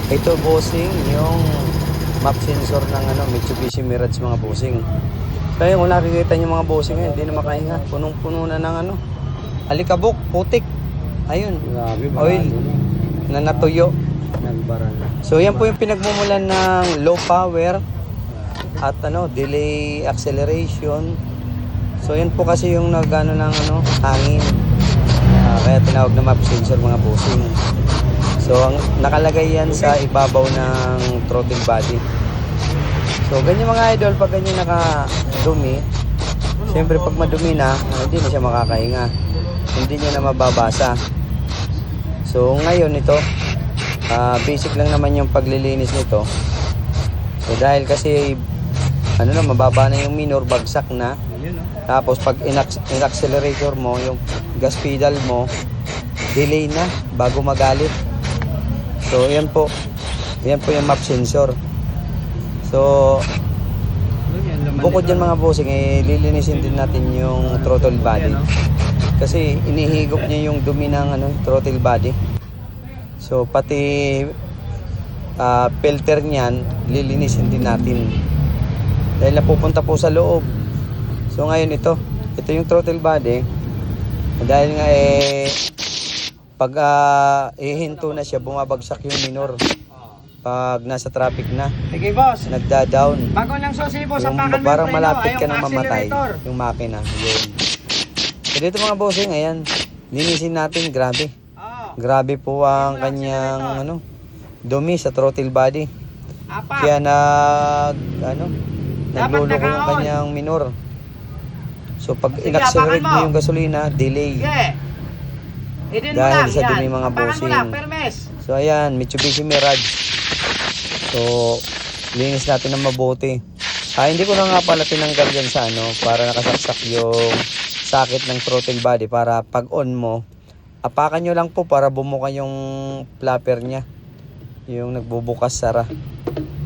Ito bossing, yung map sensor ng Mitsubishi Mirage mga bossing. Kaya kung nakikita niyo mga bossing ngayon, hindi na makahinga. Punong-puno na ng alikabok, putik. Ayun, Grabe, oil na natuyo. Nagbara na. So yan po yung pinagmumulan ng low power at delay acceleration. So yan po kasi yung nagano ng hangin. Kaya tinawag na map sensor mga bossing. So ang nakalagay yan sa ibabaw ng throttle body. So ganyan mga idol, pag ganyan nakadumi, siyempre pag madumi na, hindi na siya makakahinga. Hindi niya na mababasa. So ngayon ito, basic lang naman yung paglilinis nito. So dahil kasi mababa na yung minor, bagsak na. Tapos pag in-accelerator mo, yung gas pedal mo, delay na bago magalit. So yan po yung map sensor. So bukod dyan mga bossing, lilinisin din natin yung throttle body. Kasi inihigop niya yung dumi ng throttle body. So pati filter niyan, lilinisin din natin. Dahil napupunta po sa loob. So ngayon ito yung throttle body. Dahil nga pag ihinto na siya, bumabagsak yung minor. Pag nasa traffic na, Sige boss, nagda-down. bago ng susi boss, Yung apakan mo parang yung preno, malapit ka yung na mamatay accelerator. yung makina. Yun. So dito mga bossing, ayan, linisin natin, grabe. Oh, Grabe po ang kanyang dumi sa throttle body. apak. Kaya nagluloko yung kanyang minor. So pag Sige, in-accelerate apakan mo. mo yung gasolina, delay. Sige. Idin mo Dahil lang, sa yan. dumi mga Apakan mo bossing. lang, permes. So ayan, Mitsubishi Mirage. So linis natin ng mabuti. Hindi ko na nga pala tinanggal dyan sa para nakasaksak yung sakit ng throttle body, para pag on mo, apakan nyo lang po para bumuka yung flapper niya, yung nagbubukas sara.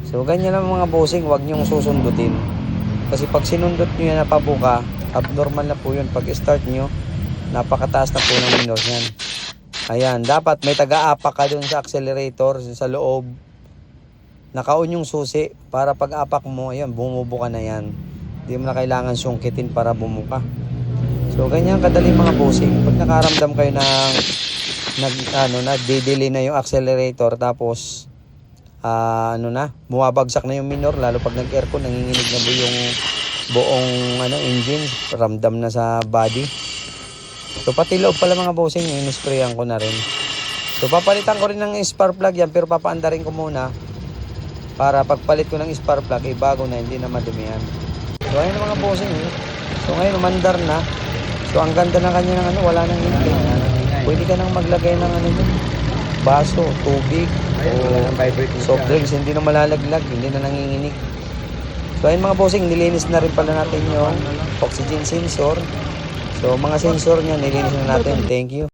So ganyan lang mga bossing, wag nyong susundutin. Kasi pag sinundot nyo yan na pabuka, abnormal na po yun. Pag start nyo, napakataas na po ng minor yan. Ayan, dapat may taga-apak ka dun sa accelerator, sa loob. Naka-on yung susi para pag apak mo, ayan, bumubuka na yan. Hindi mo na kailangan sungkitin para bumuka. So ganyan kadali mga bossing. Pag nakaramdam kayo ng nagde-delay na yung accelerator, tapos bumabagsak na yung minor, lalo pag nag-aircon, nanginginig na yung buong engine, ramdam na sa body. So pati loob pala mga bossing, in-sprayan ko na rin. So papalitan ko rin ng spark plug yan, pero papaandarin ko muna para pagpalit ko ng spark plug, bago na, hindi na madumihan. So ayun mga bossing. So ngayon umandar na. So ang ganda na kanya ng wala nang ingay. Pwede ka nang maglagay ng baso, tubig, o soft drinks, hindi na malalaglag, hindi na nanginginig. So ayun mga bossing, nilinis na rin pala natin yung oxygen sensor. So mga sensor niya, nilinis na natin. Thank you.